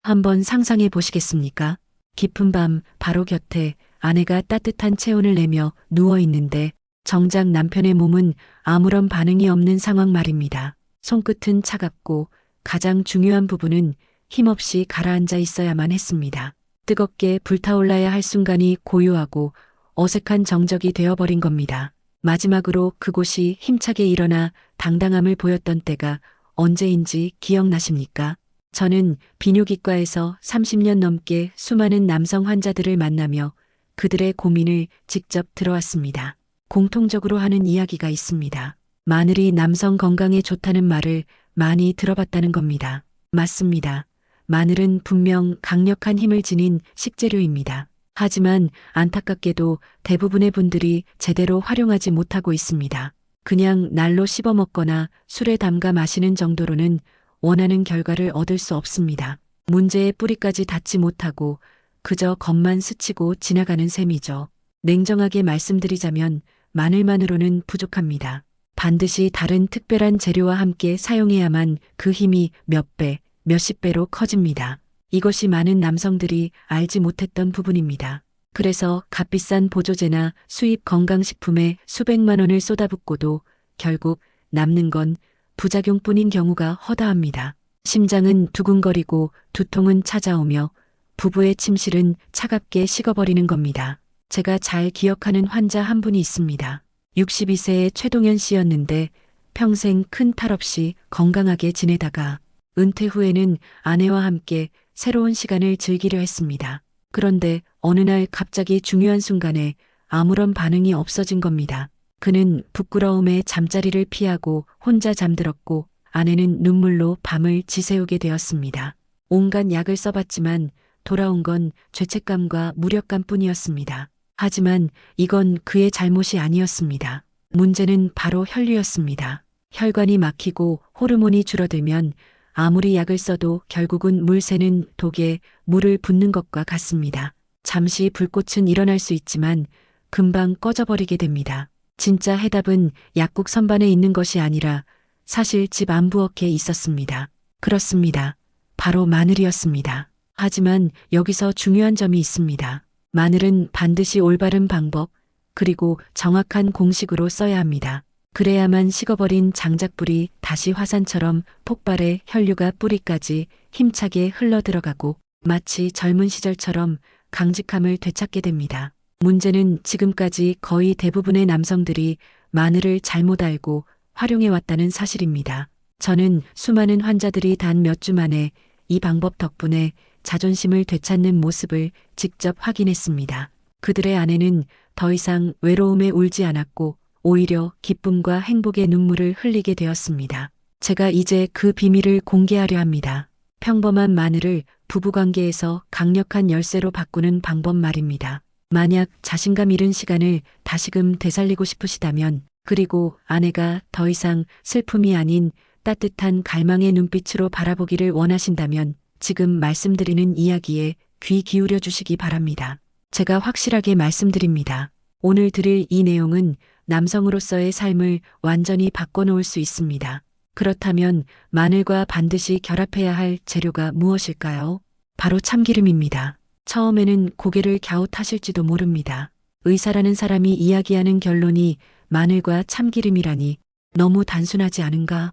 한번 상상해 보시겠습니까? 깊은 밤 바로 곁에 아내가 따뜻한 체온을 내며 누워 있는데 정작 남편의 몸은 아무런 반응이 없는 상황 말입니다. 손끝은 차갑고 가장 중요한 부분은 힘없이 가라앉아 있어야만 했습니다. 뜨겁게 불타올라야 할 순간이 고요하고 어색한 정적이 되어버린 겁니다. 마지막으로 그곳이 힘차게 일어나 당당함을 보였던 때가 언제인지 기억나십니까? 저는 비뇨기과에서 30년 넘게 수많은 남성 환자들을 만나며 그들의 고민을 직접 들어왔습니다. 공통적으로 하는 이야기가 있습니다. 마늘이 남성 건강에 좋다는 말을 많이 들어봤다는 겁니다. 맞습니다. 마늘은 분명 강력한 힘을 지닌 식재료입니다. 하지만 안타깝게도 대부분의 분들이 제대로 활용하지 못하고 있습니다. 그냥 날로 씹어 먹거나 술에 담가 마시는 정도로는 원하는 결과를 얻을 수 없습니다. 문제의 뿌리까지 닿지 못하고 그저 겉만 스치고 지나가는 셈이죠. 냉정하게 말씀드리자면 마늘만으로는 부족합니다. 반드시 다른 특별한 재료와 함께 사용해야만 그 힘이 몇 배, 몇십 배로 커집니다. 이것이 많은 남성들이 알지 못했던 부분입니다. 그래서 값비싼 보조제나 수입 건강식품에 수백만 원을 쏟아붓고도 결국 남는 건 부작용뿐인 경우가 허다합니다. 심장은 두근거리고 두통은 찾아오며 부부의 침실은 차갑게 식어버리는 겁니다. 제가 잘 기억하는 환자 한 분이 있습니다. 62세의 최동현 씨였는데 평생 큰 탈 없이 건강하게 지내다가 은퇴 후에는 아내와 함께 새로운 시간을 즐기려 했습니다. 그런데 어느 날 갑자기 중요한 순간에 아무런 반응이 없어진 겁니다. 그는 부끄러움에 잠자리를 피하고 혼자 잠들었고 아내는 눈물로 밤을 지새우게 되었습니다. 온갖 약을 써봤지만 돌아온 건 죄책감과 무력감뿐이었습니다. 하지만 이건 그의 잘못이 아니었습니다. 문제는 바로 혈류였습니다. 혈관이 막히고 호르몬이 줄어들면 아무리 약을 써도 결국은 물 새는 독에 물을 붓는 것과 같습니다. 잠시 불꽃은 일어날 수 있지만 금방 꺼져버리게 됩니다. 진짜 해답은 약국 선반에 있는 것이 아니라 사실 집 안부엌에 있었습니다. 그렇습니다. 바로 마늘이었습니다. 하지만 여기서 중요한 점이 있습니다. 마늘은 반드시 올바른 방법, 그리고 정확한 공식으로 써야 합니다. 그래야만 식어버린 장작불이 다시 화산처럼 폭발해 혈류가 뿌리까지 힘차게 흘러들어가고 마치 젊은 시절처럼 강직함을 되찾게 됩니다. 문제는 지금까지 거의 대부분의 남성들이 마늘을 잘못 알고 활용해왔다는 사실입니다. 저는 수많은 환자들이 단 몇 주 만에 이 방법 덕분에 자존심을 되찾는 모습을 직접 확인했습니다. 그들의 아내는 더 이상 외로움에 울지 않았고 오히려 기쁨과 행복의 눈물을 흘리게 되었습니다. 제가 이제 그 비밀을 공개하려 합니다. 평범한 마늘을 부부관계에서 강력한 열쇠로 바꾸는 방법 말입니다. 만약 자신감 잃은 시간을 다시금 되살리고 싶으시다면, 그리고 아내가 더 이상 슬픔이 아닌 따뜻한 갈망의 눈빛으로 바라보기를 원하신다면 지금 말씀드리는 이야기에 귀 기울여 주시기 바랍니다. 제가 확실하게 말씀드립니다. 오늘 드릴 이 내용은 남성으로서의 삶을 완전히 바꿔놓을 수 있습니다. 그렇다면 마늘과 반드시 결합해야 할 재료가 무엇일까요? 바로 참기름입니다. 처음에는 고개를 갸웃하실지도 모릅니다. 의사라는 사람이 이야기하는 결론이 마늘과 참기름이라니 너무 단순하지 않은가?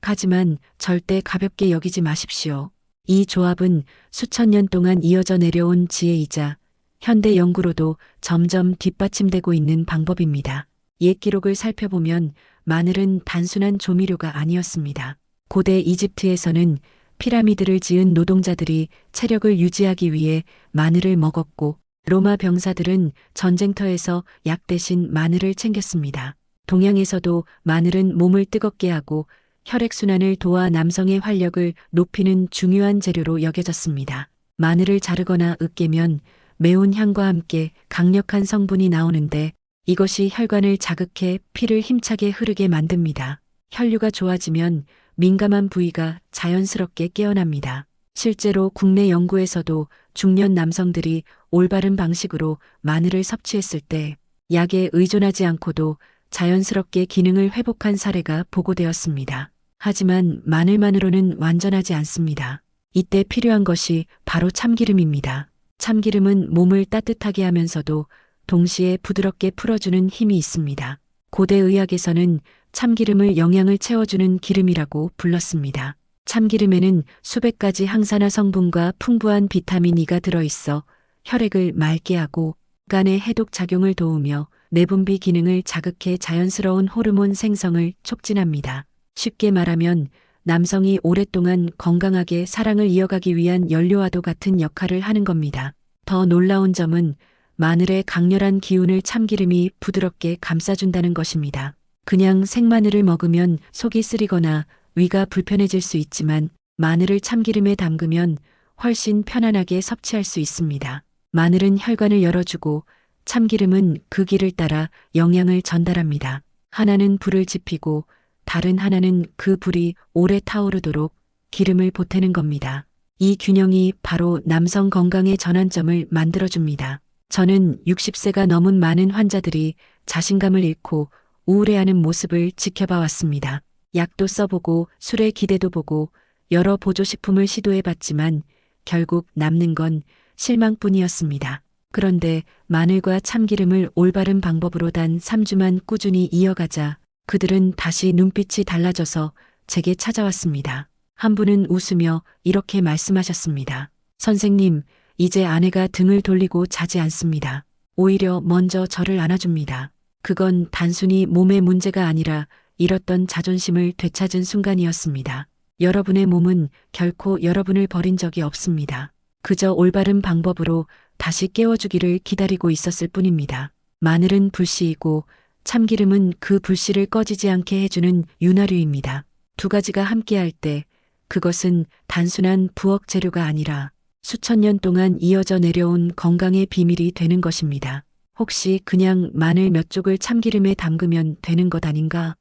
하지만 절대 가볍게 여기지 마십시오. 이 조합은 수천 년 동안 이어져 내려온 지혜이자 현대 연구로도 점점 뒷받침되고 있는 방법입니다. 옛 기록을 살펴보면 마늘은 단순한 조미료가 아니었습니다. 고대 이집트에서는 피라미드를 지은 노동자들이 체력을 유지하기 위해 마늘을 먹었고 로마 병사들은 전쟁터에서 약 대신 마늘을 챙겼습니다. 동양에서도 마늘은 몸을 뜨겁게 하고 혈액순환을 도와 남성의 활력을 높이는 중요한 재료로 여겨졌습니다. 마늘을 자르거나 으깨면 매운 향과 함께 강력한 성분이 나오는데 이것이 혈관을 자극해 피를 힘차게 흐르게 만듭니다. 혈류가 좋아지면 민감한 부위가 자연스럽게 깨어납니다. 실제로 국내 연구에서도 중년 남성들이 올바른 방식으로 마늘을 섭취했을 때 약에 의존하지 않고도 자연스럽게 기능을 회복한 사례가 보고되었습니다. 하지만 마늘만으로는 완전하지 않습니다. 이때 필요한 것이 바로 참기름입니다. 참기름은 몸을 따뜻하게 하면서도 동시에 부드럽게 풀어주는 힘이 있습니다. 고대 의학에서는 참기름을 영양을 채워주는 기름이라고 불렀습니다. 참기름에는 수백 가지 항산화 성분과 풍부한 비타민 E가 들어있어 혈액을 맑게 하고 간의 해독 작용을 도우며 내분비 기능을 자극해 자연스러운 호르몬 생성을 촉진합니다. 쉽게 말하면 남성이 오랫동안 건강하게 사랑을 이어가기 위한 연료와도 같은 역할을 하는 겁니다. 더 놀라운 점은 마늘의 강렬한 기운을 참기름이 부드럽게 감싸준다는 것입니다. 그냥 생마늘을 먹으면 속이 쓰리거나 위가 불편해질 수 있지만 마늘을 참기름에 담그면 훨씬 편안하게 섭취할 수 있습니다. 마늘은 혈관을 열어주고 참기름은 그 길을 따라 영양을 전달합니다. 하나는 불을 지피고 다른 하나는 그 불이 오래 타오르도록 기름을 보태는 겁니다. 이 균형이 바로 남성 건강의 전환점을 만들어줍니다. 저는 60세가 넘은 많은 환자들이 자신감을 잃고 우울해하는 모습을 지켜봐 왔습니다. 약도 써보고 술에 기대도 보고 여러 보조식품을 시도해봤지만 결국 남는 건 실망뿐이었습니다. 그런데 마늘과 참기름을 올바른 방법으로 단 3주만 꾸준히 이어가자 그들은 다시 눈빛이 달라져서 제게 찾아왔습니다. 한 분은 웃으며 이렇게 말씀하셨습니다. 선생님, 이제 아내가 등을 돌리고 자지 않습니다. 오히려 먼저 저를 안아줍니다. 그건 단순히 몸의 문제가 아니라 잃었던 자존심을 되찾은 순간이었습니다. 여러분의 몸은 결코 여러분을 버린 적이 없습니다. 그저 올바른 방법으로 다시 깨워주기를 기다리고 있었을 뿐입니다. 마늘은 불씨이고 참기름은 그 불씨를 꺼지지 않게 해주는 윤활유입니다. 두 가지가 함께할 때 그것은 단순한 부엌 재료가 아니라 수천 년 동안 이어져 내려온 건강의 비밀이 되는 것입니다. 혹시 그냥 마늘 몇 쪽을 참기름에 담그면 되는 것 아닌가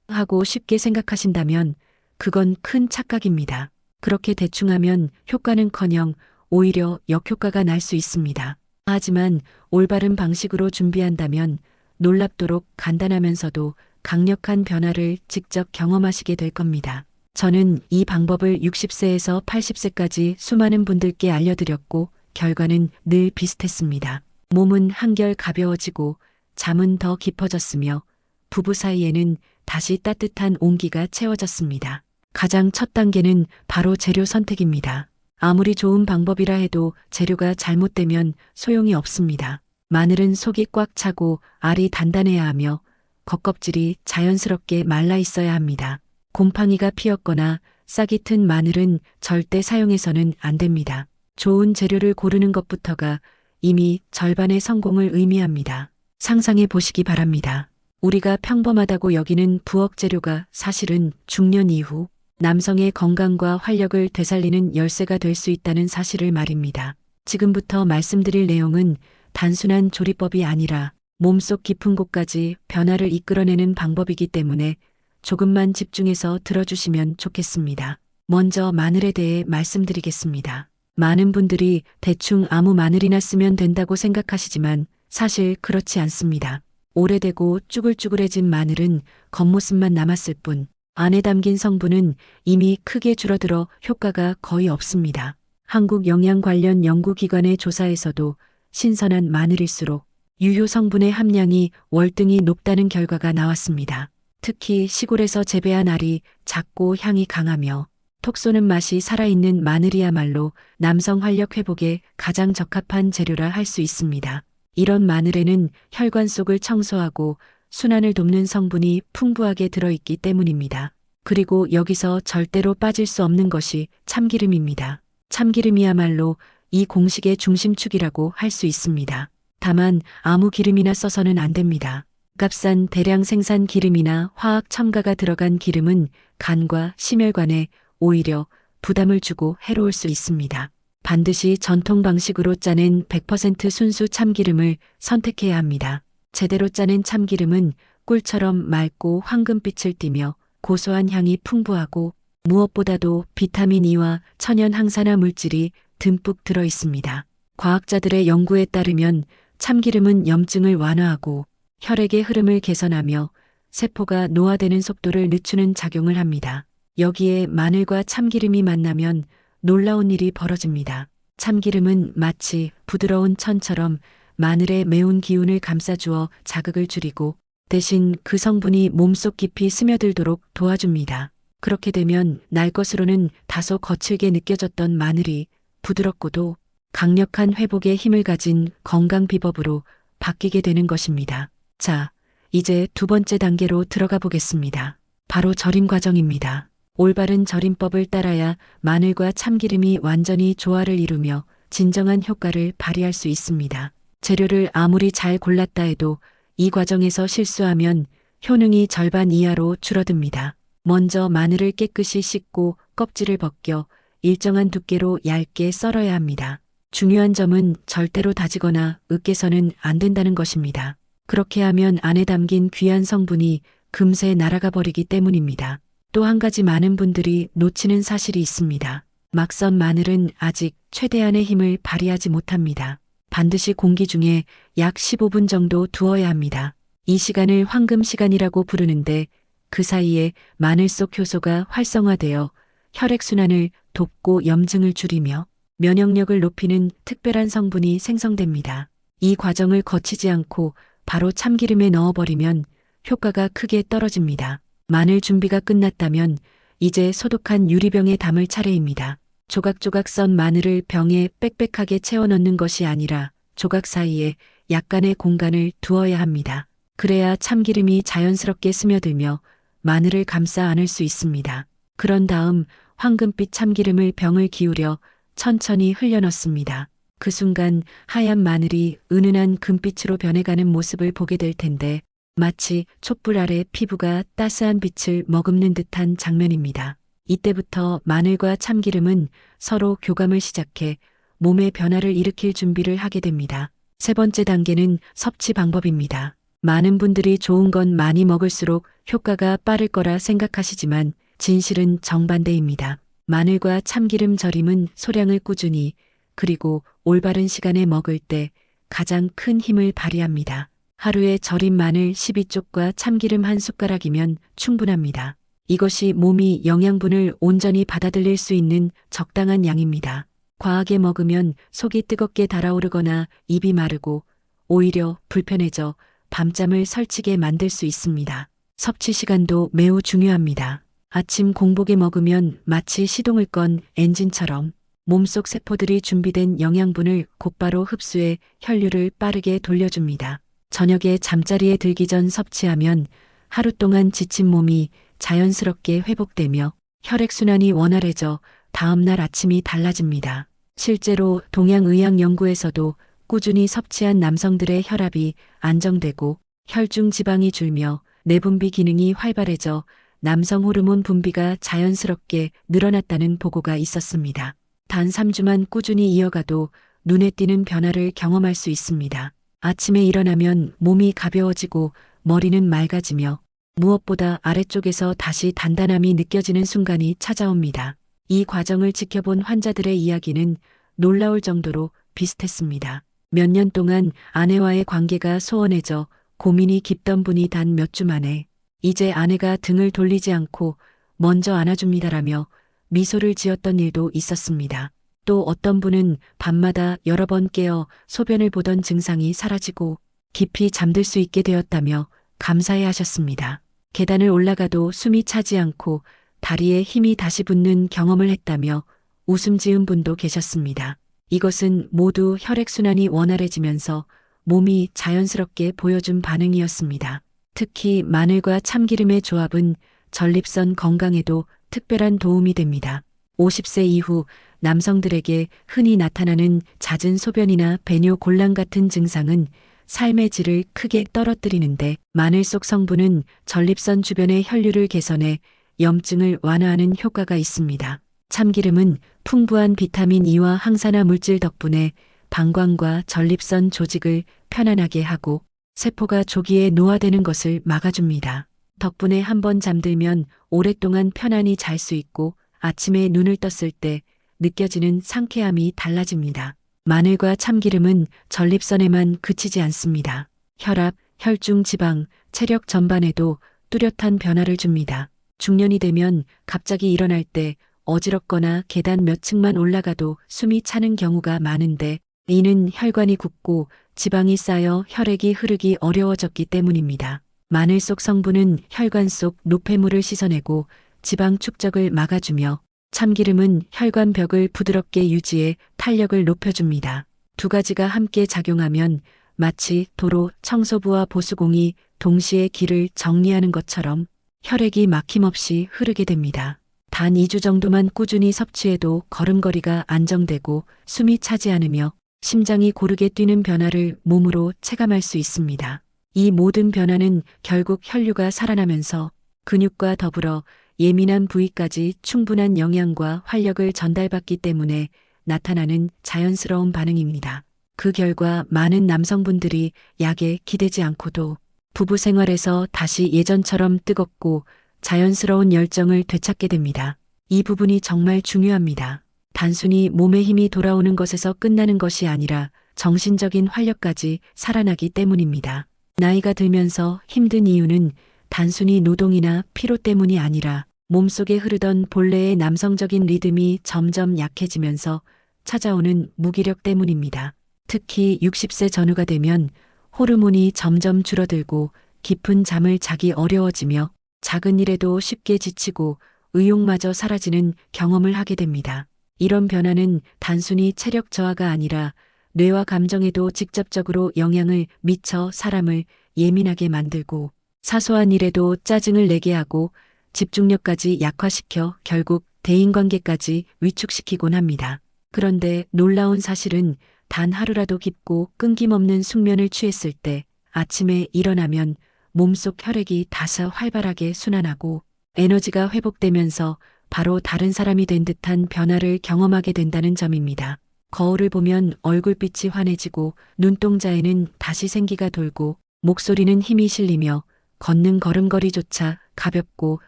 하고 쉽게 생각하신다면 그건 큰 착각입니다. 그렇게 대충 하면 효과는커녕 오히려 역효과가 날 수 있습니다. 하지만 올바른 방식으로 준비한다면 놀랍도록 간단하면서도 강력한 변화를 직접 경험하시게 될 겁니다. 저는 이 방법을 60세에서 80세까지 수많은 분들께 알려드렸고 결과는 늘 비슷했습니다. 몸은 한결 가벼워지고 잠은 더 깊어졌으며 부부 사이에는 다시 따뜻한 온기가 채워졌습니다. 가장 첫 단계는 바로 재료 선택입니다. 아무리 좋은 방법이라 해도 재료가 잘못되면 소용이 없습니다. 마늘은 속이 꽉 차고 알이 단단해야 하며 겉껍질이 자연스럽게 말라 있어야 합니다. 곰팡이가 피었거나 싹이 튼 마늘은 절대 사용해서는 안 됩니다. 좋은 재료를 고르는 것부터가 이미 절반의 성공을 의미합니다. 상상해 보시기 바랍니다. 우리가 평범하다고 여기는 부엌 재료가 사실은 중년 이후 남성의 건강과 활력을 되살리는 열쇠가 될 수 있다는 사실을 말입니다. 지금부터 말씀드릴 내용은 단순한 조리법이 아니라 몸속 깊은 곳까지 변화를 이끌어내는 방법이기 때문에 조금만 집중해서 들어주시면 좋겠습니다. 먼저 마늘에 대해 말씀드리겠습니다. 많은 분들이 대충 아무 마늘이나 쓰면 된다고 생각하시지만 사실 그렇지 않습니다. 오래되고 쭈글쭈글해진 마늘은 겉모습만 남았을 뿐 안에 담긴 성분은 이미 크게 줄어들어 효과가 거의 없습니다. 한국영양관련연구기관의 조사에서도 신선한 마늘일수록 유효 성분의 함량이 월등히 높다는 결과가 나왔습니다. 특히 시골에서 재배한 알이 작고 향이 강하며 톡 쏘는 맛이 살아있는 마늘이야말로 남성 활력 회복에 가장 적합한 재료라 할 수 있습니다. 이런 마늘에는 혈관 속을 청소하고 순환을 돕는 성분이 풍부하게 들어있기 때문입니다. 그리고 여기서 절대로 빠질 수 없는 것이 참기름입니다. 참기름이야말로 이 공식의 중심축이라고 할 수 있습니다. 다만 아무 기름이나 써서는 안 됩니다. 값싼 대량 생산 기름이나 화학 첨가가 들어간 기름은 간과 심혈관에 오히려 부담을 주고 해로울 수 있습니다. 반드시 전통 방식으로 짜낸 100% 순수 참기름을 선택해야 합니다. 제대로 짜낸 참기름은 꿀처럼 맑고 황금빛을 띠며 고소한 향이 풍부하고 무엇보다도 비타민 E와 천연 항산화 물질이 듬뿍 들어 있습니다. 과학자들의 연구에 따르면 참기름은 염증을 완화하고 혈액의 흐름을 개선하며 세포가 노화되는 속도를 늦추는 작용을 합니다. 여기에 마늘과 참기름이 만나면 놀라운 일이 벌어집니다. 참기름은 마치 부드러운 천처럼 마늘의 매운 기운을 감싸주어 자극을 줄이고 대신 그 성분이 몸속 깊이 스며들도록 도와줍니다. 그렇게 되면 날 것으로는 다소 거칠게 느껴졌던 마늘이 부드럽고도 강력한 회복의 힘을 가진 건강 비법으로 바뀌게 되는 것입니다. 자, 이제 두 번째 단계로 들어가 보겠습니다. 바로 절임 과정입니다. 올바른 절임법을 따라야 마늘과 참기름이 완전히 조화를 이루며 진정한 효과를 발휘할 수 있습니다. 재료를 아무리 잘 골랐다 해도 이 과정에서 실수하면 효능이 절반 이하로 줄어듭니다. 먼저 마늘을 깨끗이 씻고 껍질을 벗겨 일정한 두께로 얇게 썰어야 합니다. 중요한 점은 절대로 다지거나 으깨서는 안 된다는 것입니다. 그렇게 하면 안에 담긴 귀한 성분이 금세 날아가 버리기 때문입니다. 또 한 가지 많은 분들이 놓치는 사실이 있습니다. 막 썬 마늘은 아직 최대한의 힘을 발휘하지 못합니다. 반드시 공기 중에 약 15분 정도 두어야 합니다. 이 시간을 황금 시간이라고 부르는데 그 사이에 마늘 속 효소가 활성화되어 혈액순환을 돕고 염증을 줄이며 면역력을 높이는 특별한 성분이 생성됩니다. 이 과정을 거치지 않고 바로 참기름에 넣어버리면 효과가 크게 떨어집니다. 마늘 준비가 끝났다면 이제 소독한 유리병에 담을 차례입니다. 조각조각 썬 마늘을 병에 빽빽하게 채워 넣는 것이 아니라 조각 사이에 약간의 공간을 두어야 합니다. 그래야 참기름이 자연스럽게 스며들며 마늘을 감싸 안을 수 있습니다. 그런 다음 황금빛 참기름을 병을 기울여 천천히 흘려 넣습니다. 그 순간 하얀 마늘이 은은한 금빛으로 변해가는 모습을 보게 될 텐데 마치 촛불 아래 피부가 따스한 빛을 머금는 듯한 장면입니다. 이때부터 마늘과 참기름은 서로 교감을 시작해 몸의 변화를 일으킬 준비를 하게 됩니다. 세 번째 단계는 섭취 방법입니다. 많은 분들이 좋은 건 많이 먹을수록 효과가 빠를 거라 생각하시지만 진실은 정반대입니다. 마늘과 참기름 절임은 소량을 꾸준히 그리고 올바른 시간에 먹을 때 가장 큰 힘을 발휘합니다. 하루에 절인 마늘 12쪽과 참기름 1숟가락이면 충분합니다. 이것이 몸이 영양분을 온전히 받아들일 수 있는 적당한 양입니다. 과하게 먹으면 속이 뜨겁게 달아오르거나 입이 마르고 오히려 불편해져 밤잠을 설치게 만들 수 있습니다. 섭취 시간도 매우 중요합니다. 아침 공복에 먹으면 마치 시동을 건 엔진처럼 몸속 세포들이 준비된 영양분을 곧바로 흡수해 혈류를 빠르게 돌려줍니다. 저녁에 잠자리에 들기 전 섭취하면 하루 동안 지친 몸이 자연스럽게 회복되며 혈액순환이 원활해져 다음날 아침이 달라집니다. 실제로 동양의학 연구에서도 꾸준히 섭취한 남성들의 혈압이 안정되고 혈중 지방이 줄며 내분비 기능이 활발해져 남성 호르몬 분비가 자연스럽게 늘어났다는 보고가 있었습니다. 단 3주만 꾸준히 이어가도 눈에 띄는 변화를 경험할 수 있습니다. 아침에 일어나면 몸이 가벼워지고 머리는 맑아지며 무엇보다 아래쪽에서 다시 단단함이 느껴지는 순간이 찾아옵니다. 이 과정을 지켜본 환자들의 이야기는 놀라울 정도로 비슷했습니다. 몇 년 동안 아내와의 관계가 소원해져 고민이 깊던 분이 단 몇 주 만에 이제 아내가 등을 돌리지 않고 먼저 안아줍니다라며 미소를 지었던 일도 있었습니다. 또 어떤 분은 밤마다 여러 번 깨어 소변을 보던 증상이 사라지고 깊이 잠들 수 있게 되었다며 감사해 하셨습니다. 계단을 올라가도 숨이 차지 않고 다리에 힘이 다시 붙는 경험을 했다며 웃음 지은 분도 계셨습니다. 이것은 모두 혈액순환이 원활해지면서 몸이 자연스럽게 보여준 반응이었습니다. 특히 마늘과 참기름의 조합은 전립선 건강에도 특별한 도움이 됩니다. 50세 이후 남성들에게 흔히 나타나는 잦은 소변이나 배뇨 곤란 같은 증상은 삶의 질을 크게 떨어뜨리는데 마늘 속 성분은 전립선 주변의 혈류를 개선해 염증을 완화하는 효과가 있습니다. 참기름은 풍부한 비타민 E와 항산화 물질 덕분에 방광과 전립선 조직을 편안하게 하고 세포가 조기에 노화되는 것을 막아줍니다. 덕분에 한번 잠들면 오랫동안 편안히 잘 수 있고 아침에 눈을 떴을 때 느껴지는 상쾌함이 달라집니다. 마늘과 참기름은 전립선에만 그치지 않습니다. 혈압, 혈중 지방, 체력 전반에도 뚜렷한 변화를 줍니다. 중년이 되면 갑자기 일어날 때 어지럽거나 계단 몇 층만 올라가도 숨이 차는 경우가 많은데 이는 혈관이 굳고 지방이 쌓여 혈액이 흐르기 어려워졌기 때문입니다. 마늘 속 성분은 혈관 속 노폐물을 씻어내고 지방 축적을 막아주며 참기름은 혈관벽을 부드럽게 유지해 탄력을 높여줍니다. 두 가지가 함께 작용하면 마치 도로 청소부와 보수공이 동시에 길을 정리하는 것처럼 혈액이 막힘없이 흐르게 됩니다. 단 2주 정도만 꾸준히 섭취해도 걸음걸이가 안정되고 숨이 차지 않으며 심장이 고르게 뛰는 변화를 몸으로 체감할 수 있습니다. 이 모든 변화는 결국 혈류가 살아나면서 근육과 더불어 예민한 부위까지 충분한 영양과 활력을 전달받기 때문에 나타나는 자연스러운 반응입니다. 그 결과 많은 남성분들이 약에 기대지 않고도 부부 생활에서 다시 예전처럼 뜨겁고 자연스러운 열정을 되찾게 됩니다. 이 부분이 정말 중요합니다. 단순히 몸에 힘이 돌아오는 것에서 끝나는 것이 아니라 정신적인 활력까지 살아나기 때문입니다. 나이가 들면서 힘든 이유는 단순히 노동이나 피로 때문이 아니라 몸속에 흐르던 본래의 남성적인 리듬이 점점 약해지면서 찾아오는 무기력 때문입니다. 특히 60세 전후가 되면 호르몬이 점점 줄어들고 깊은 잠을 자기 어려워지며 작은 일에도 쉽게 지치고 의욕마저 사라지는 경험을 하게 됩니다. 이런 변화는 단순히 체력 저하가 아니라 뇌와 감정에도 직접적으로 영향을 미쳐 사람을 예민하게 만들고 사소한 일에도 짜증을 내게 하고 집중력까지 약화시켜 결국 대인관계까지 위축시키곤 합니다. 그런데 놀라운 사실은 단 하루라도 깊고 끊김없는 숙면을 취했을 때 아침에 일어나면 몸속 혈액이 다소 활발하게 순환하고 에너지가 회복되면서 바로 다른 사람이 된 듯한 변화를 경험하게 된다는 점입니다. 거울을 보면 얼굴빛이 환해지고 눈동자에는 다시 생기가 돌고 목소리는 힘이 실리며 걷는 걸음걸이조차 가볍고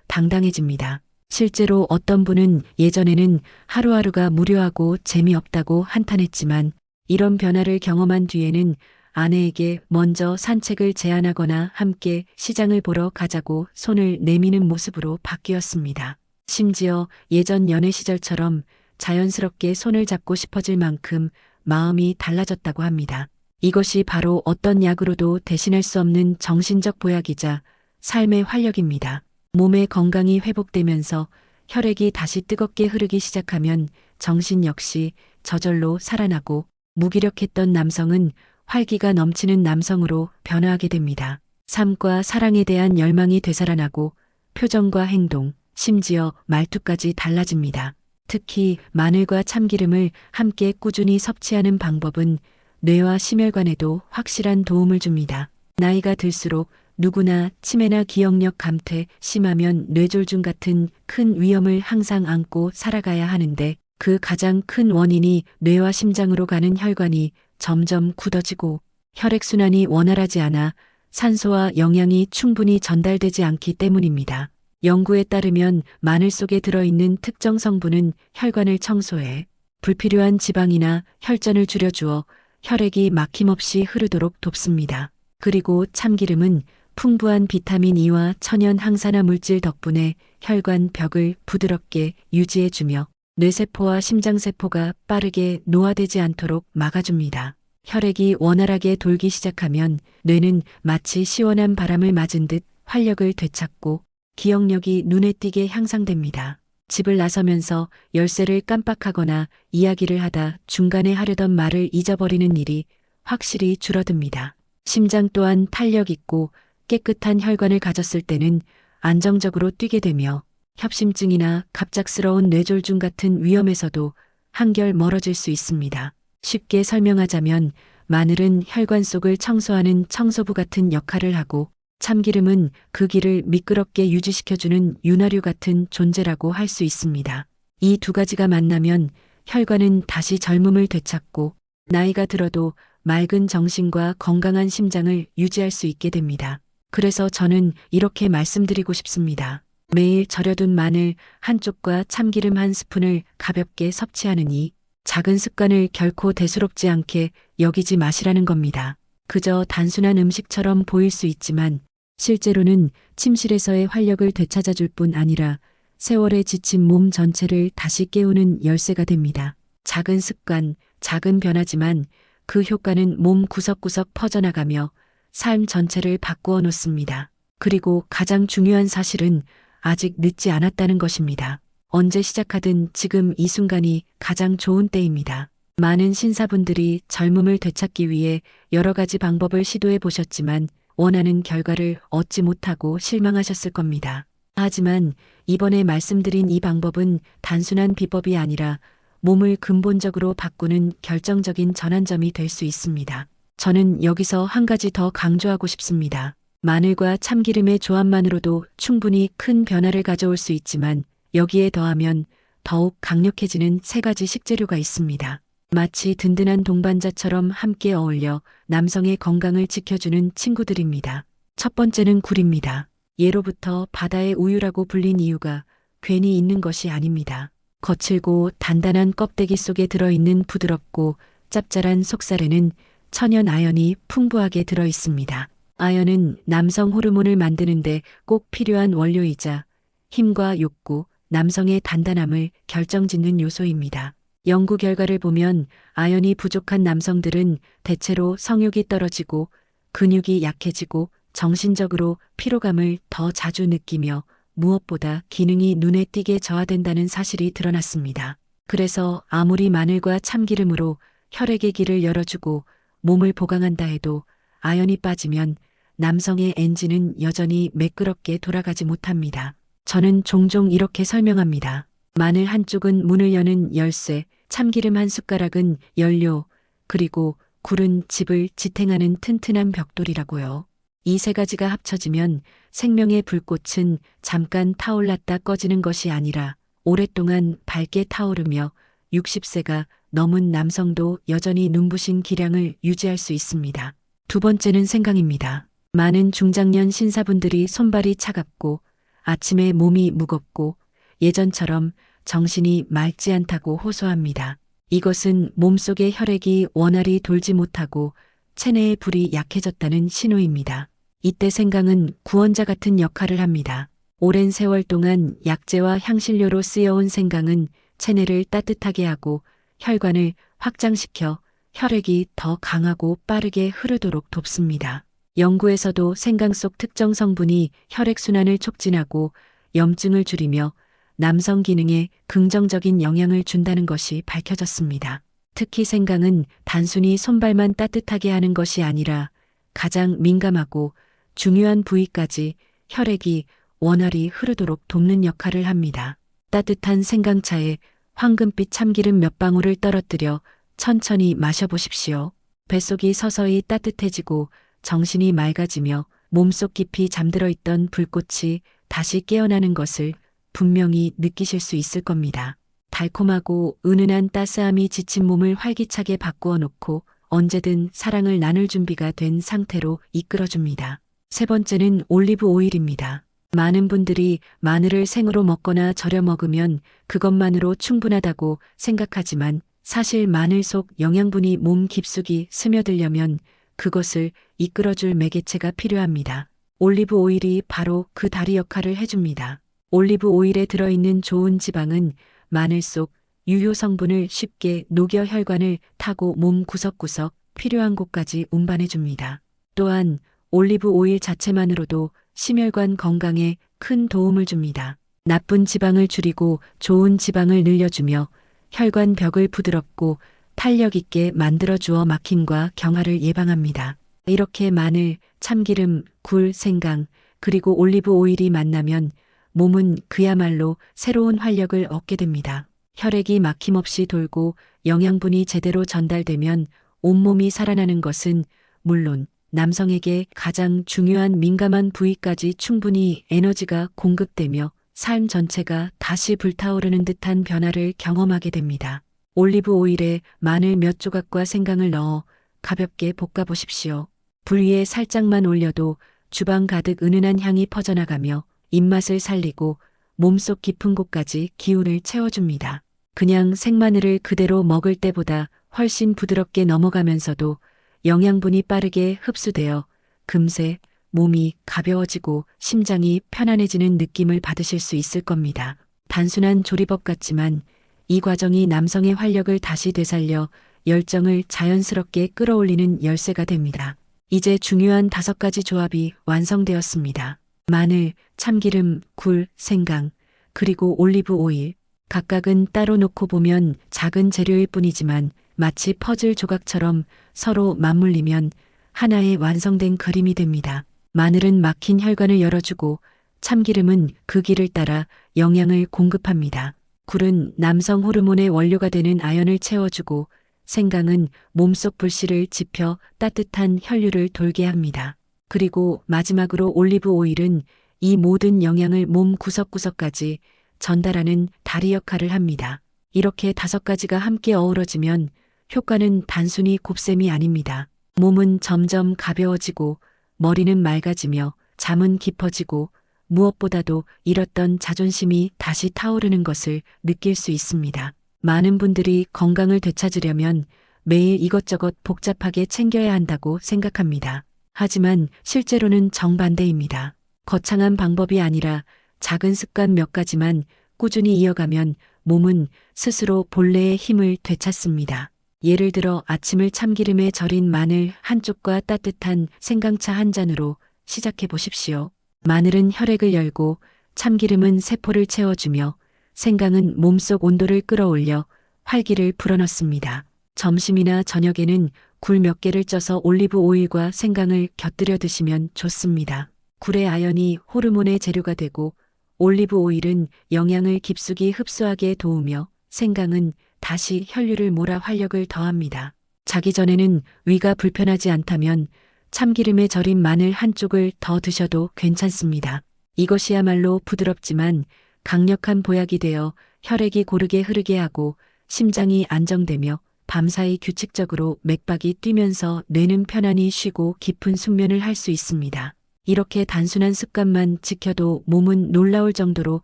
당당해집니다. 실제로 어떤 분은 예전에는 하루하루가 무료하고 재미없다고 한탄했지만 이런 변화를 경험한 뒤에는 아내에게 먼저 산책을 제안하거나 함께 시장을 보러 가자고 손을 내미는 모습으로 바뀌었습니다. 심지어 예전 연애 시절처럼 자연스럽게 손을 잡고 싶어질 만큼 마음이 달라졌다고 합니다. 이것이 바로 어떤 약으로도 대신할 수 없는 정신적 보약이자 삶의 활력입니다. 몸의 건강이 회복되면서 혈액이 다시 뜨겁게 흐르기 시작하면 정신 역시 저절로 살아나고 무기력했던 남성은 활기가 넘치는 남성으로 변화하게 됩니다. 삶과 사랑에 대한 열망이 되살아나고 표정과 행동, 심지어 말투까지 달라집니다. 특히 마늘과 참기름을 함께 꾸준히 섭취하는 방법은 뇌와 심혈관에도 확실한 도움을 줍니다. 나이가 들수록 누구나 치매나 기억력 감퇴, 심하면 뇌졸중 같은 큰 위험을 항상 안고 살아가야 하는데 그 가장 큰 원인이 뇌와 심장으로 가는 혈관이 점점 굳어지고 혈액순환이 원활하지 않아 산소와 영양이 충분히 전달되지 않기 때문입니다. 연구에 따르면 마늘 속에 들어있는 특정 성분은 혈관을 청소해 불필요한 지방이나 혈전을 줄여주어 혈액이 막힘없이 흐르도록 돕습니다. 그리고 참기름은 풍부한 비타민 E와 천연 항산화 물질 덕분에 혈관 벽을 부드럽게 유지해주며 뇌세포와 심장세포가 빠르게 노화되지 않도록 막아줍니다. 혈액이 원활하게 돌기 시작하면 뇌는 마치 시원한 바람을 맞은 듯 활력을 되찾고 기억력이 눈에 띄게 향상됩니다. 집을 나서면서 열쇠를 깜빡하거나 이야기를 하다 중간에 하려던 말을 잊어버리는 일이 확실히 줄어듭니다. 심장 또한 탄력 있고 깨끗한 혈관을 가졌을 때는 안정적으로 뛰게 되며 협심증이나 갑작스러운 뇌졸중 같은 위험에서도 한결 멀어질 수 있습니다. 쉽게 설명하자면 마늘은 혈관 속을 청소하는 청소부 같은 역할을 하고 참기름은 그 길을 미끄럽게 유지시켜주는 윤활유 같은 존재라고 할 수 있습니다. 이 두 가지가 만나면 혈관은 다시 젊음을 되찾고 나이가 들어도 맑은 정신과 건강한 심장을 유지할 수 있게 됩니다. 그래서 저는 이렇게 말씀드리고 싶습니다. 매일 절여둔 마늘 한 쪽과 참기름 한 스푼을 가볍게 섭취하는 이 작은 습관을 결코 대수롭지 않게 여기지 마시라는 겁니다. 그저 단순한 음식처럼 보일 수 있지만 실제로는 침실에서의 활력을 되찾아줄 뿐 아니라 세월에 지친 몸 전체를 다시 깨우는 열쇠가 됩니다. 작은 습관, 작은 변화지만 그 효과는 몸 구석구석 퍼져나가며 삶 전체를 바꾸어 놓습니다. 그리고 가장 중요한 사실은 아직 늦지 않았다는 것입니다. 언제 시작하든 지금 이 순간이 가장 좋은 때입니다. 많은 신사분들이 젊음을 되찾기 위해 여러 가지 방법을 시도해 보셨지만 원하는 결과를 얻지 못하고 실망하셨을 겁니다. 하지만 이번에 말씀드린 이 방법은 단순한 비법이 아니라 몸을 근본적으로 바꾸는 결정적인 전환점이 될 수 있습니다. 저는 여기서 한 가지 더 강조하고 싶습니다. 마늘과 참기름의 조합만으로도 충분히 큰 변화를 가져올 수 있지만 여기에 더하면 더욱 강력해지는 세 가지 식재료가 있습니다. 마치 든든한 동반자처럼 함께 어울려 남성의 건강을 지켜주는 친구들입니다. 첫 번째는 굴입니다. 예로부터 바다의 우유라고 불린 이유가 괜히 있는 것이 아닙니다. 거칠고 단단한 껍데기 속에 들어있는 부드럽고 짭짤한 속살에는 천연 아연이 풍부하게 들어 있습니다. 아연은 남성 호르몬을 만드는데 꼭 필요한 원료이자 힘과 욕구, 남성의 단단함을 결정짓는 요소입니다. 연구 결과를 보면 아연이 부족한 남성들은 대체로 성욕이 떨어지고 근육이 약해지고 정신적으로 피로감을 더 자주 느끼며 무엇보다 기능이 눈에 띄게 저하된다는 사실이 드러났습니다. 그래서 아무리 마늘과 참기름으로 혈액의 길을 열어주고 몸을 보강한다 해도 아연이 빠지면 남성의 엔진은 여전히 매끄럽게 돌아가지 못합니다. 저는 종종 이렇게 설명합니다. 마늘 한쪽은 문을 여는 열쇠, 참기름 한 숟가락은 연료, 그리고 굴은 집을 지탱하는 튼튼한 벽돌이라고요. 이 세 가지가 합쳐지면 생명의 불꽃은 잠깐 타올랐다 꺼지는 것이 아니라 오랫동안 밝게 타오르며 60세가 넘은 남성도 여전히 눈부신 기량을 유지할 수 있습니다. 두 번째는 생강입니다. 많은 중장년 신사분들이 손발이 차갑고 아침에 몸이 무겁고 예전처럼 정신이 맑지 않다고 호소합니다. 이것은 몸속의 혈액이 원활히 돌지 못하고 체내의 불이 약해졌다는 신호입니다. 이때 생강은 구원자 같은 역할을 합니다. 오랜 세월 동안 약재와 향신료로 쓰여온 생강은 체내를 따뜻하게 하고 혈관을 확장시켜 혈액이 더 강하고 빠르게 흐르도록 돕습니다. 연구에서도 생강 속 특정 성분이 혈액순환을 촉진하고 염증을 줄이며 남성 기능에 긍정적인 영향을 준다는 것이 밝혀졌습니다. 특히 생강은 단순히 손발만 따뜻하게 하는 것이 아니라 가장 민감하고 중요한 부위까지 혈액이 원활히 흐르도록 돕는 역할을 합니다. 따뜻한 생강차에 황금빛 참기름 몇 방울을 떨어뜨려 천천히 마셔보십시오. 뱃속이 서서히 따뜻해지고 정신이 맑아지며 몸속 깊이 잠들어 있던 불꽃이 다시 깨어나는 것을 분명히 느끼실 수 있을 겁니다. 달콤하고 은은한 따스함이 지친 몸을 활기차게 바꾸어 놓고 언제든 사랑을 나눌 준비가 된 상태로 이끌어줍니다. 세 번째는 올리브 오일입니다. 많은 분들이 마늘을 생으로 먹거나 절여 먹으면 그것만으로 충분하다고 생각하지만 사실 마늘 속 영양분이 몸 깊숙이 스며들려면 그것을 이끌어줄 매개체가 필요합니다. 올리브 오일이 바로 그 다리 역할을 해줍니다. 올리브 오일에 들어있는 좋은 지방은 마늘 속 유효 성분을 쉽게 녹여 혈관을 타고 몸 구석구석 필요한 곳까지 운반해줍니다. 또한 올리브 오일 자체만으로도 심혈관 건강에 큰 도움을 줍니다. 나쁜 지방을 줄이고 좋은 지방을 늘려주며 혈관 벽을 부드럽고 탄력 있게 만들어주어 막힘과 경화를 예방합니다. 이렇게 마늘, 참기름, 굴, 생강, 그리고 올리브 오일이 만나면 몸은 그야말로 새로운 활력을 얻게 됩니다. 혈액이 막힘없이 돌고 영양분이 제대로 전달되면 온몸이 살아나는 것은 물론 남성에게 가장 중요한 민감한 부위까지 충분히 에너지가 공급되며 삶 전체가 다시 불타오르는 듯한 변화를 경험하게 됩니다. 올리브 오일에 마늘 몇 조각과 생강을 넣어 가볍게 볶아보십시오. 불 위에 살짝만 올려도 주방 가득 은은한 향이 퍼져나가며 입맛을 살리고 몸속 깊은 곳까지 기운을 채워줍니다. 그냥 생마늘을 그대로 먹을 때보다 훨씬 부드럽게 넘어가면서도 영양분이 빠르게 흡수되어 금세 몸이 가벼워지고 심장이 편안해지는 느낌을 받으실 수 있을 겁니다. 단순한 조리법 같지만 이 과정이 남성의 활력을 다시 되살려 열정을 자연스럽게 끌어올리는 열쇠가 됩니다. 이제 중요한 5가지 조합이 완성되었습니다. 마늘, 참기름, 굴, 생강, 그리고 올리브 오일. 각각은 따로 놓고 보면 작은 재료일 뿐이지만 마치 퍼즐 조각처럼 서로 맞물리면 하나의 완성된 그림이 됩니다. 마늘은 막힌 혈관을 열어주고 참기름은 그 길을 따라 영양을 공급합니다. 굴은 남성 호르몬의 원료가 되는 아연을 채워주고 생강은 몸속 불씨를 지펴 따뜻한 혈류를 돌게 합니다. 그리고 마지막으로 올리브 오일은 이 모든 영양을 몸 구석구석까지 전달하는 다리 역할을 합니다. 이렇게 5가지가 함께 어우러지면 효과는 단순히 곱셈이 아닙니다. 몸은 점점 가벼워지고 머리는 맑아지며 잠은 깊어지고 무엇보다도 잃었던 자존심이 다시 타오르는 것을 느낄 수 있습니다. 많은 분들이 건강을 되찾으려면 매일 이것저것 복잡하게 챙겨야 한다고 생각합니다. 하지만 실제로는 정반대입니다. 거창한 방법이 아니라 작은 습관 몇 가지만 꾸준히 이어가면 몸은 스스로 본래의 힘을 되찾습니다. 예를 들어 아침을 참기름에 절인 마늘 한 쪽과 따뜻한 생강차 한 잔으로 시작해 보십시오. 마늘은 혈액을 열고 참기름은 세포를 채워주며 생강은 몸속 온도를 끌어올려 활기를 불어넣습니다. 점심이나 저녁에는 굴 몇 개를 쪄서 올리브 오일과 생강을 곁들여 드시면 좋습니다. 굴의 아연이 호르몬의 재료가 되고 올리브 오일은 영양을 깊숙이 흡수하게 도우며 생강은 다시 혈류를 몰아 활력을 더합니다. 자기 전에는 위가 불편하지 않다면 참기름에 절인 마늘 한 쪽을 더 드셔도 괜찮습니다. 이것이야말로 부드럽지만 강력한 보약이 되어 혈액이 고르게 흐르게 하고 심장이 안정되며 밤사이 규칙적으로 맥박이 뛰면서 뇌는 편안히 쉬고 깊은 숙면을 할 수 있습니다. 이렇게 단순한 습관만 지켜도 몸은 놀라울 정도로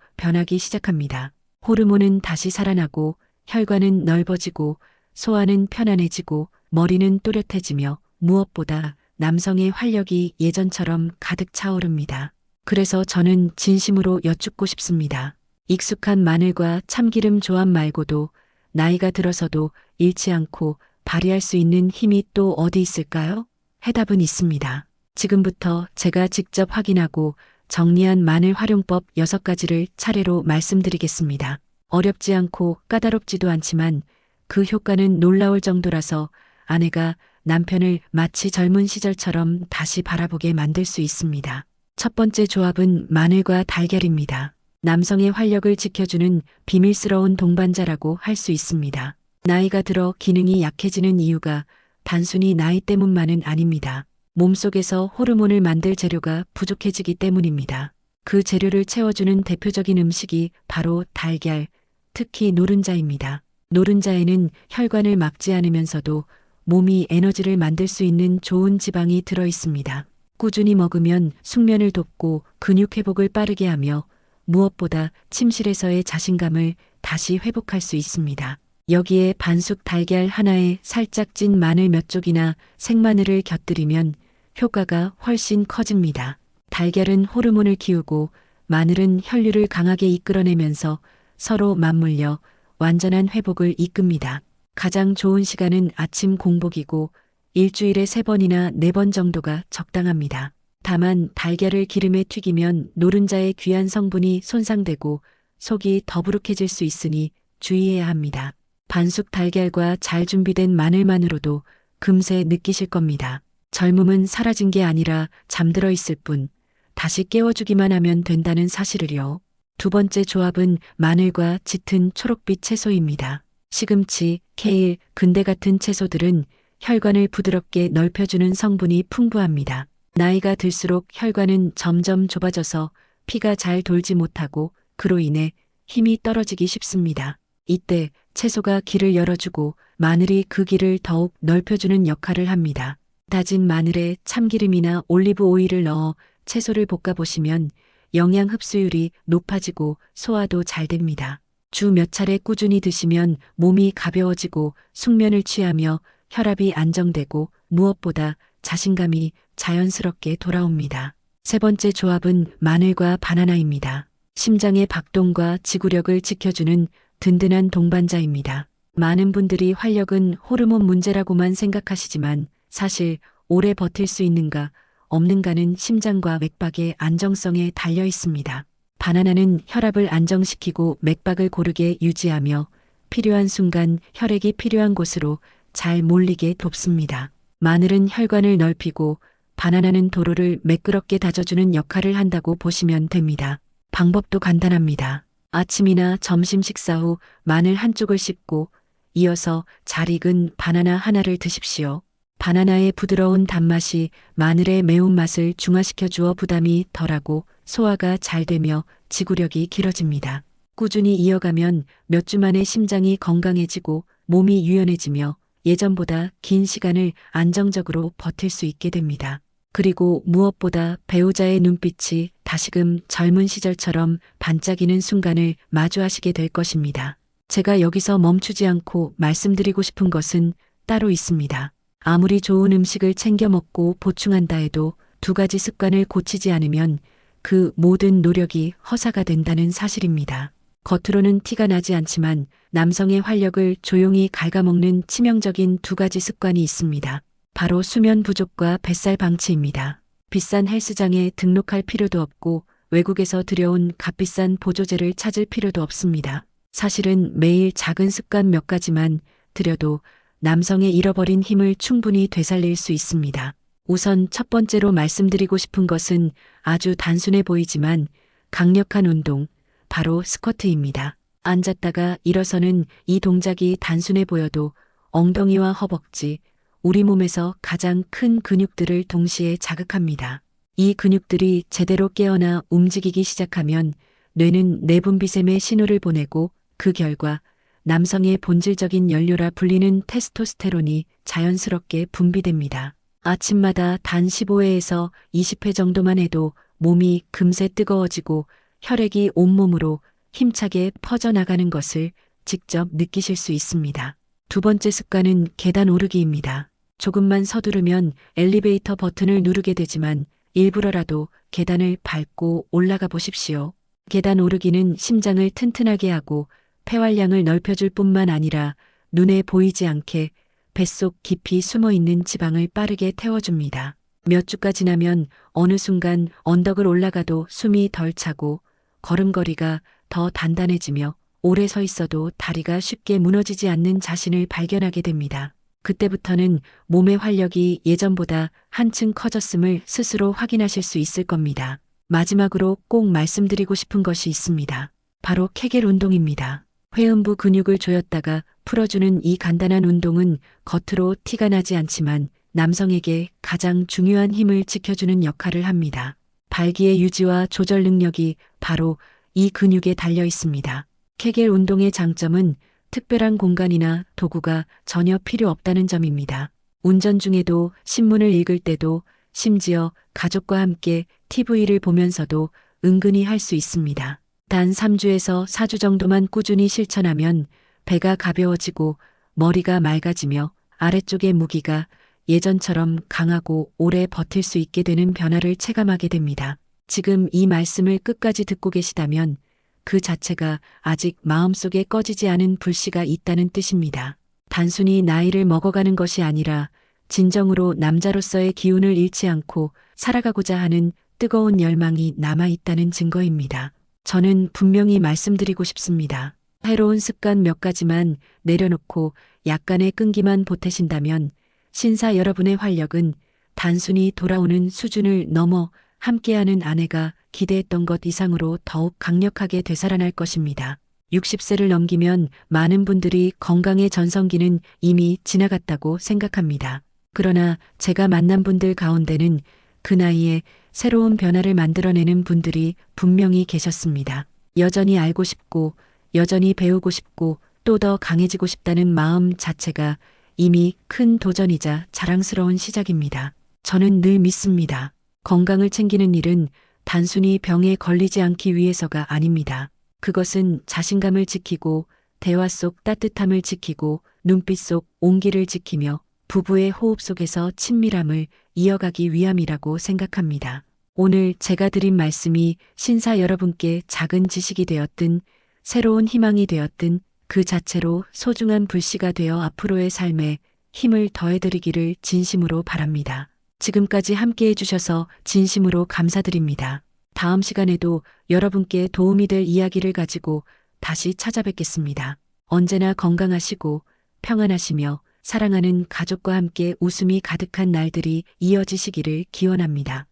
변하기 시작합니다. 호르몬은 다시 살아나고 혈관은 넓어지고 소화는 편안해지고 머리는 또렷해지며 무엇보다 남성의 활력이 예전처럼 가득 차오릅니다. 그래서 저는 진심으로 여쭙고 싶습니다. 익숙한 마늘과 참기름 조합 말고도 나이가 들어서도 잃지 않고 발휘할 수 있는 힘이 또 어디 있을까요? 해답은 있습니다. 지금부터 제가 직접 확인하고 정리한 마늘 활용법 6가지를 차례로 말씀드리겠습니다. 어렵지 않고 까다롭지도 않지만 그 효과는 놀라울 정도라서 아내가 남편을 마치 젊은 시절처럼 다시 바라보게 만들 수 있습니다. 첫 번째 조합은 마늘과 달걀입니다. 남성의 활력을 지켜주는 비밀스러운 동반자라고 할 수 있습니다. 나이가 들어 기능이 약해지는 이유가 단순히 나이 때문만은 아닙니다. 몸속에서 호르몬을 만들 재료가 부족해지기 때문입니다. 그 재료를 채워주는 대표적인 음식이 바로 달걀, 특히 노른자입니다. 노른자에는 혈관을 막지 않으면서도 몸이 에너지를 만들 수 있는 좋은 지방이 들어 있습니다. 꾸준히 먹으면 숙면을 돕고 근육 회복을 빠르게 하며 무엇보다 침실에서의 자신감을 다시 회복할 수 있습니다. 여기에 반숙 달걀 하나에 살짝 찐 마늘 몇 쪽이나 생마늘을 곁들이면 효과가 훨씬 커집니다. 달걀은 호르몬을 키우고 마늘은 혈류를 강하게 이끌어내면서 서로 맞물려 완전한 회복을 이끕니다. 가장 좋은 시간은 아침 공복이고 일주일에 3번이나 4번 정도가 적당합니다. 다만 달걀을 기름에 튀기면 노른자의 귀한 성분이 손상되고 속이 더부룩해질 수 있으니 주의해야 합니다. 반숙 달걀과 잘 준비된 마늘만으로도 금세 느끼실 겁니다. 젊음은 사라진 게 아니라 잠들어 있을 뿐 다시 깨워주기만 하면 된다는 사실을요. 두 번째 조합은 마늘과 짙은 초록빛 채소입니다. 시금치, 케일, 근대 같은 채소들은 혈관을 부드럽게 넓혀주는 성분이 풍부합니다. 나이가 들수록 혈관은 점점 좁아져서 피가 잘 돌지 못하고 그로 인해 힘이 떨어지기 쉽습니다. 이때 채소가 길을 열어주고 마늘이 그 길을 더욱 넓혀주는 역할을 합니다. 다진 마늘에 참기름이나 올리브 오일을 넣어 채소를 볶아보시면 영양 흡수율이 높아지고 소화도 잘 됩니다. 주 몇 차례 꾸준히 드시면 몸이 가벼워지고 숙면을 취하며 혈압이 안정되고 무엇보다 자신감이 자연스럽게 돌아옵니다. 세 번째 조합은 마늘과 바나나입니다. 심장의 박동과 지구력을 지켜주는 든든한 동반자입니다. 많은 분들이 활력은 호르몬 문제라고만 생각하시지만 사실 오래 버틸 수 있는가 없는가는 심장과 맥박의 안정성에 달려 있습니다. 바나나는 혈압을 안정시키고 맥박을 고르게 유지하며 필요한 순간 혈액이 필요한 곳으로 잘 몰리게 돕습니다. 마늘은 혈관을 넓히고 바나나는 도로를 매끄럽게 다져주는 역할을 한다고 보시면 됩니다. 방법도 간단합니다. 아침이나 점심 식사 후 마늘 한쪽을 씹고 이어서 잘 익은 바나나 하나를 드십시오. 바나나의 부드러운 단맛이 마늘의 매운맛을 중화시켜 주어 부담이 덜하고 소화가 잘 되며 지구력이 길어집니다. 꾸준히 이어가면 몇 주 만에 심장이 건강해지고 몸이 유연해지며 예전보다 긴 시간을 안정적으로 버틸 수 있게 됩니다. 그리고 무엇보다 배우자의 눈빛이 다시금 젊은 시절처럼 반짝이는 순간을 마주하시게 될 것입니다. 제가 여기서 멈추지 않고 말씀드리고 싶은 것은 따로 있습니다. 아무리 좋은 음식을 챙겨 먹고 보충한다 해도 2가지 습관을 고치지 않으면 그 모든 노력이 허사가 된다는 사실입니다. 겉으로는 티가 나지 않지만 남성의 활력을 조용히 갉아먹는 치명적인 2가지 습관이 있습니다. 바로 수면 부족과 뱃살 방치입니다. 비싼 헬스장에 등록할 필요도 없고 외국에서 들여온 값비싼 보조제를 찾을 필요도 없습니다. 사실은 매일 작은 습관 몇 가지만 들여도 남성의 잃어버린 힘을 충분히 되살릴 수 있습니다. 우선 첫 번째로 말씀드리고 싶은 것은 아주 단순해 보이지만 강력한 운동, 바로 스쿼트입니다. 앉았다가 일어서는 이 동작이 단순해 보여도 엉덩이와 허벅지, 우리 몸에서 가장 큰 근육들을 동시에 자극합니다. 이 근육들이 제대로 깨어나 움직이기 시작하면 뇌는 내분비샘의 신호를 보내고 그 결과 남성의 본질적인 연료라 불리는 테스토스테론이 자연스럽게 분비됩니다. 아침마다 단 15회에서 20회 정도만 해도 몸이 금세 뜨거워지고 혈액이 온몸으로 힘차게 퍼져나가는 것을 직접 느끼실 수 있습니다. 2번째 습관은 계단 오르기입니다. 조금만 서두르면 엘리베이터 버튼을 누르게 되지만 일부러라도 계단을 밟고 올라가 보십시오. 계단 오르기는 심장을 튼튼하게 하고 폐활량을 넓혀줄 뿐만 아니라 눈에 보이지 않게 뱃속 깊이 숨어있는 지방을 빠르게 태워줍니다. 몇 주가 지나면 어느 순간 언덕을 올라가도 숨이 덜 차고 걸음걸이가 더 단단해지며 오래 서 있어도 다리가 쉽게 무너지지 않는 자신을 발견하게 됩니다. 그때부터는 몸의 활력이 예전보다 한층 커졌음을 스스로 확인하실 수 있을 겁니다. 마지막으로 꼭 말씀드리고 싶은 것이 있습니다. 바로 케겔 운동입니다. 회음부 근육을 조였다가 풀어주는 이 간단한 운동은 겉으로 티가 나지 않지만 남성에게 가장 중요한 힘을 지켜주는 역할을 합니다. 발기의 유지와 조절 능력이 바로 이 근육에 달려 있습니다. 케겔 운동의 장점은 특별한 공간이나 도구가 전혀 필요 없다는 점입니다. 운전 중에도 신문을 읽을 때도 심지어 가족과 함께 TV를 보면서도 은근히 할 수 있습니다. 단 3주에서 4주 정도만 꾸준히 실천하면 배가 가벼워지고 머리가 맑아지며 아래쪽의 무기가 예전처럼 강하고 오래 버틸 수 있게 되는 변화를 체감하게 됩니다. 지금 이 말씀을 끝까지 듣고 계시다면 그 자체가 아직 마음속에 꺼지지 않은 불씨가 있다는 뜻입니다. 단순히 나이를 먹어가는 것이 아니라 진정으로 남자로서의 기운을 잃지 않고 살아가고자 하는 뜨거운 열망이 남아있다는 증거입니다. 저는 분명히 말씀드리고 싶습니다. 해로운 습관 몇 가지만 내려놓고 약간의 끈기만 보태신다면 신사 여러분의 활력은 단순히 돌아오는 수준을 넘어 함께하는 아내가 기대했던 것 이상으로 더욱 강력하게 되살아날 것입니다. 60세를 넘기면 많은 분들이 건강의 전성기는 이미 지나갔다고 생각합니다. 그러나 제가 만난 분들 가운데는 그 나이에 새로운 변화를 만들어내는 분들이 분명히 계셨습니다. 여전히 알고 싶고 여전히 배우고 싶고 또 더 강해지고 싶다는 마음 자체가 이미 큰 도전이자 자랑스러운 시작입니다. 저는 늘 믿습니다. 건강을 챙기는 일은 단순히 병에 걸리지 않기 위해서가 아닙니다. 그것은 자신감을 지키고 대화 속 따뜻함을 지키고 눈빛 속 온기를 지키며 부부의 호흡 속에서 친밀함을 이어가기 위함이라고 생각합니다. 오늘 제가 드린 말씀이 신사 여러분께 작은 지식이 되었든 새로운 희망이 되었든 그 자체로 소중한 불씨가 되어 앞으로의 삶에 힘을 더해드리기를 진심으로 바랍니다. 지금까지 함께 해주셔서 진심으로 감사드립니다. 다음 시간에도 여러분께 도움이 될 이야기를 가지고 다시 찾아뵙겠습니다. 언제나 건강하시고 평안하시며 사랑하는 가족과 함께 웃음이 가득한 날들이 이어지시기를 기원합니다.